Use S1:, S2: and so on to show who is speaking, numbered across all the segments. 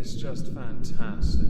S1: is just fantastic.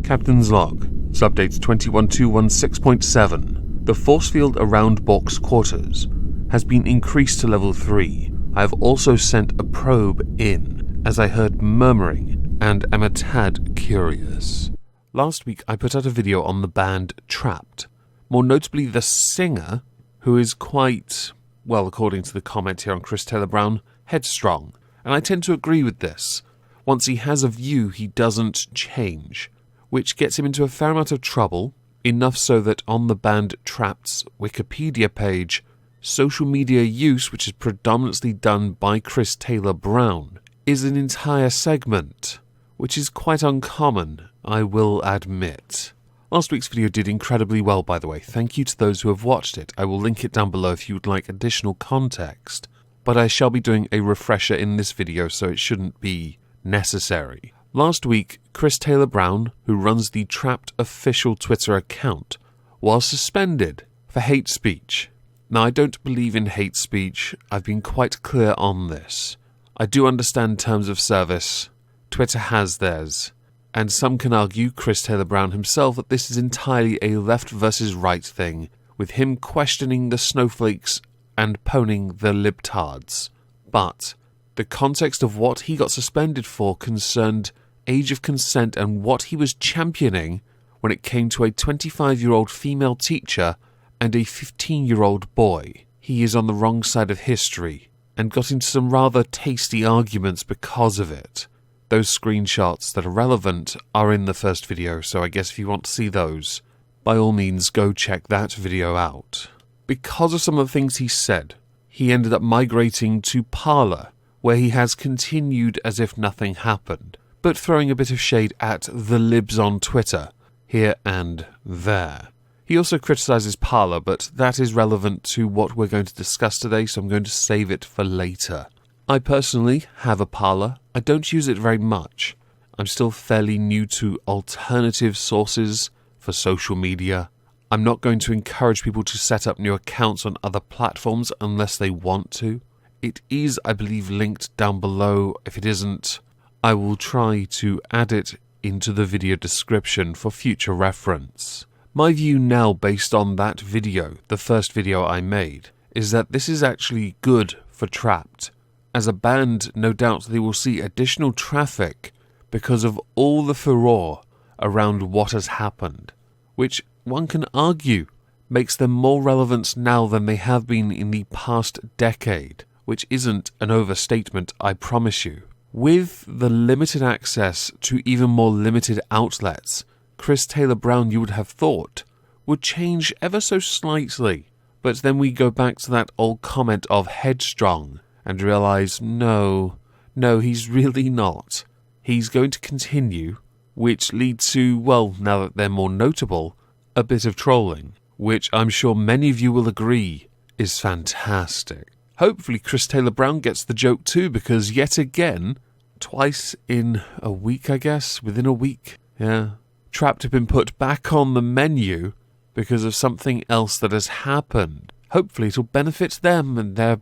S2: Captain's Log, Subdate 21216.7. The force field around Bork's quarters has been increased to level 3. I have also sent a probe in, as I heard murmuring and am a tad curious. Last week I put out a video on the band Trapt, more notably the singer, who is quite, well, according to the comment here on Chris Taylor Brown, headstrong. And I tend to agree with this. Once he has a view, he doesn't change, which gets him into a fair amount of trouble, enough so that on the band Trapt's Wikipedia page, social media use, which is predominantly done by Chris Taylor Brown, is an entire segment, which is quite uncommon, I will admit. Last week's video did incredibly well, by the way. Thank you to those who have watched it. I will link it down below if you would like additional context, but I shall be doing a refresher in this video, so it shouldn't be necessary. Last week, Chris Taylor Brown, who runs the Trapt official Twitter account, was suspended for hate speech. Now, I don't believe in hate speech. I've been quite clear on this. I do understand terms of service. Twitter has theirs. And some can argue, Chris Taylor Brown himself, that this is entirely a left versus right thing, with him questioning the snowflakes and poning the libtards. But the context of what he got suspended for concerned age of consent and what he was championing when it came to a 25-year-old female teacher and a 15-year-old boy. He is on the wrong side of history, and got into some rather tasty arguments because of it. Those screenshots that are relevant are in the first video, so I guess if you want to see those, by all means go check that video out. Because of some of the things he said, he ended up migrating to Parler, where he has continued as if nothing happened, but throwing a bit of shade at the libs on Twitter, here and there. He also criticises Parler, but that is relevant to what we're going to discuss today, so I'm going to save it for later. I personally have a Parler. I don't use it very much. I'm still fairly new to alternative sources for social media. I'm not going to encourage people to set up new accounts on other platforms unless they want to. It is, I believe, linked down below. If it isn't, I will try to add it into the video description for future reference. My view now, based on that video, the first video I made, is that this is actually good for Trapt. As a band, no doubt they will see additional traffic because of all the furore around what has happened, which one can argue makes them more relevant now than they have been in the past decade, which isn't an overstatement, I promise you. With the limited access to even more limited outlets, Chris Taylor Brown, you would have thought, would change ever so slightly. But then we go back to that old comment of headstrong and realise, no, he's really not. He's going to continue, which leads to, well, now that they're more notable, a bit of trolling, which I'm sure many of you will agree is fantastic. Hopefully Chris Taylor Brown gets the joke too, because yet again, twice in a week, I guess, within a week, Trapt have been put back on the menu because of something else that has happened. Hopefully it'll benefit them and their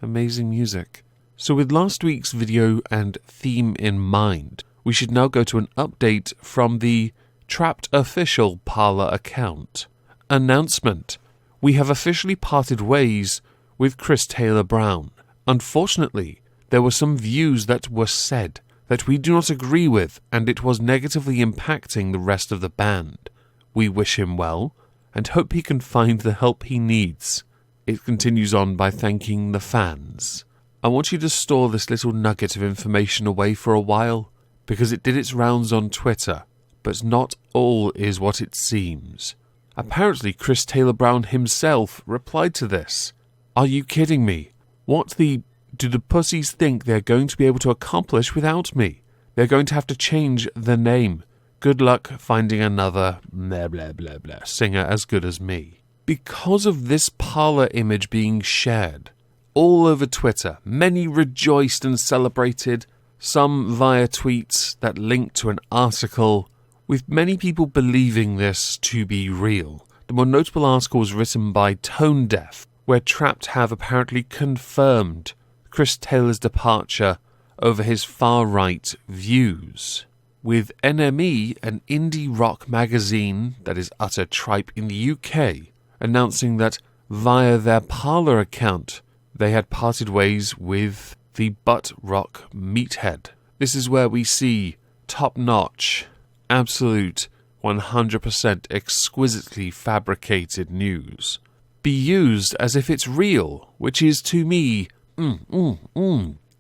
S2: amazing music. So with last week's video and theme in mind, we should now go to an update from the Trapt official Parler account. Announcement. We have officially parted ways with Chris Taylor Brown. Unfortunately, there were some views that were said that we do not agree with, and it was negatively impacting the rest of the band. We wish him well, and hope he can find the help he needs. It continues on by thanking the fans. I want you to store this little nugget of information away for a while, because it did its rounds on Twitter, but not all is what it seems. Apparently Chris Taylor Brown himself replied to this. Are you kidding me? What the do the pussies think they're going to be able to accomplish without me? They're going to have to change the name. Good luck finding another blah blah blah blah singer as good as me. Because of this Parler image being shared all over Twitter, many rejoiced and celebrated, some via tweets that linked to an article, with many people believing this to be real. The more notable article was written by Tone Deaf, where Trapt have apparently confirmed Chris Taylor's departure over his far-right views, with NME, an indie rock magazine that is utter tripe in the UK, announcing that via their Parler account they had parted ways with the butt rock meathead. This is where we see top-notch, absolute, 100% exquisitely fabricated news be used as if it's real, which is to me,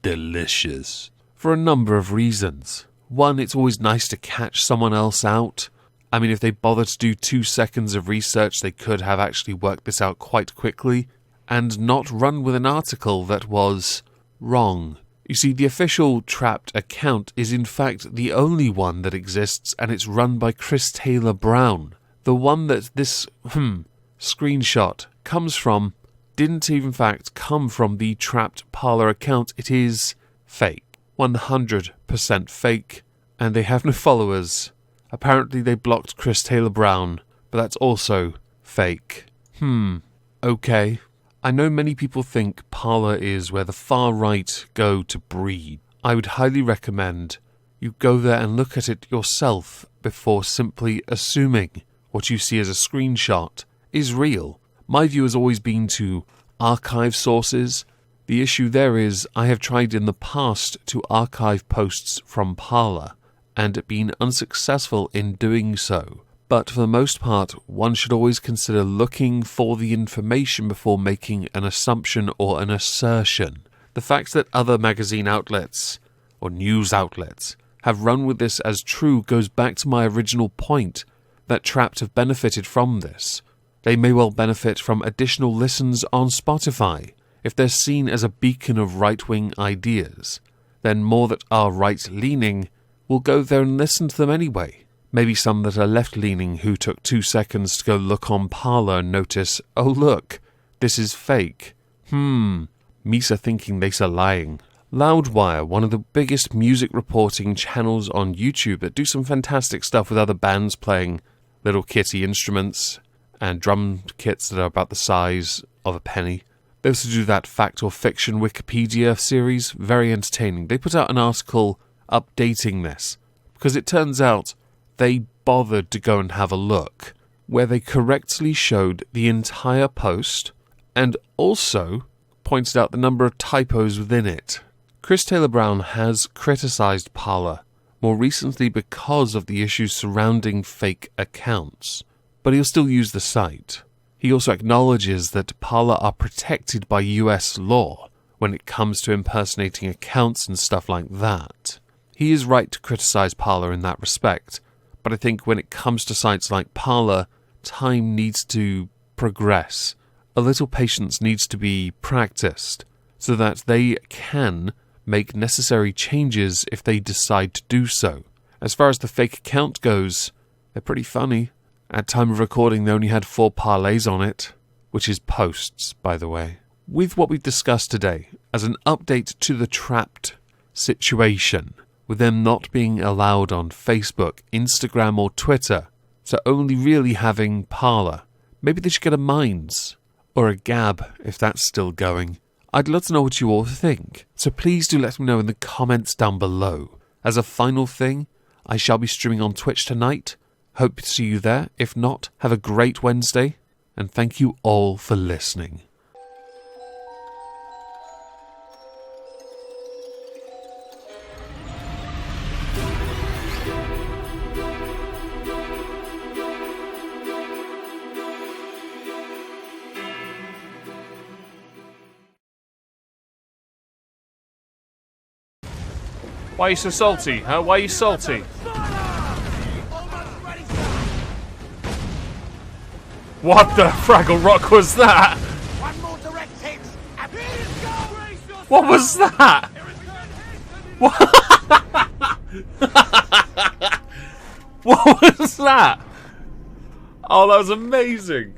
S2: delicious. For a number of reasons. One, it's always nice to catch someone else out. I mean, if they bothered to do 2 seconds of research, they could have actually worked this out quite quickly, and not run with an article that was wrong. You see, the official Trapt account is in fact the only one that exists, and it's run by Chris Taylor Brown. The one that this, screenshot comes from didn't in fact come from the Trapt Parler account. It is fake. 100% fake, and they have no followers. Apparently they blocked Chris Taylor Brown, but that's also fake. Okay. I know many people think Parler is where the far right go to breed. I would highly recommend you go there and look at it yourself before simply assuming what you see as a screenshot is real. My view has always been to archive sources. The issue there is I have tried in the past to archive posts from Parler and been unsuccessful in doing so. But for the most part, one should always consider looking for the information before making an assumption or an assertion. The fact that other magazine outlets or news outlets have run with this as true goes back to my original point that Trapt have benefited from this. They may well benefit from additional listens on Spotify. If they're seen as a beacon of right-wing ideas, then more that are right-leaning will go there and listen to them anyway. Maybe some that are left-leaning who took 2 seconds to go look on Parler and notice, oh look, this is fake. Misa thinking they're lying. Loudwire, one of the biggest music reporting channels on YouTube that do some fantastic stuff with other bands playing little kitty instruments and drum kits that are about the size of a penny. They also do that Fact or Fiction Wikipedia series, very entertaining. They put out an article updating this, because it turns out they bothered to go and have a look, where they correctly showed the entire post, and also pointed out the number of typos within it. Chris Taylor Brown has criticised Parler, more recently because of the issues surrounding fake accounts, but he'll still use the site. He also acknowledges that Parler are protected by US law when it comes to impersonating accounts and stuff like that. He is right to criticise Parler in that respect, but I think when it comes to sites like Parler, time needs to progress. A little patience needs to be practiced so that they can make necessary changes if they decide to do so. As far as the fake account goes, they're pretty funny. At time of recording, they only had 4 parlays on it, which is posts, by the way. With what we've discussed today, as an update to the Trapt situation, with them not being allowed on Facebook, Instagram or Twitter, so only really having Parler, maybe they should get a Minds, or a Gab, if that's still going. I'd love to know what you all think, so please do let me know in the comments down below. As a final thing, I shall be streaming on Twitch tonight. Hope to see you there. If not, have a great Wednesday, and thank you all for listening.
S1: Why are you so salty, huh? Why are you salty? What the Fraggle Rock was that?
S3: One more direct hit.
S1: What was that? What was that? Oh, that was amazing.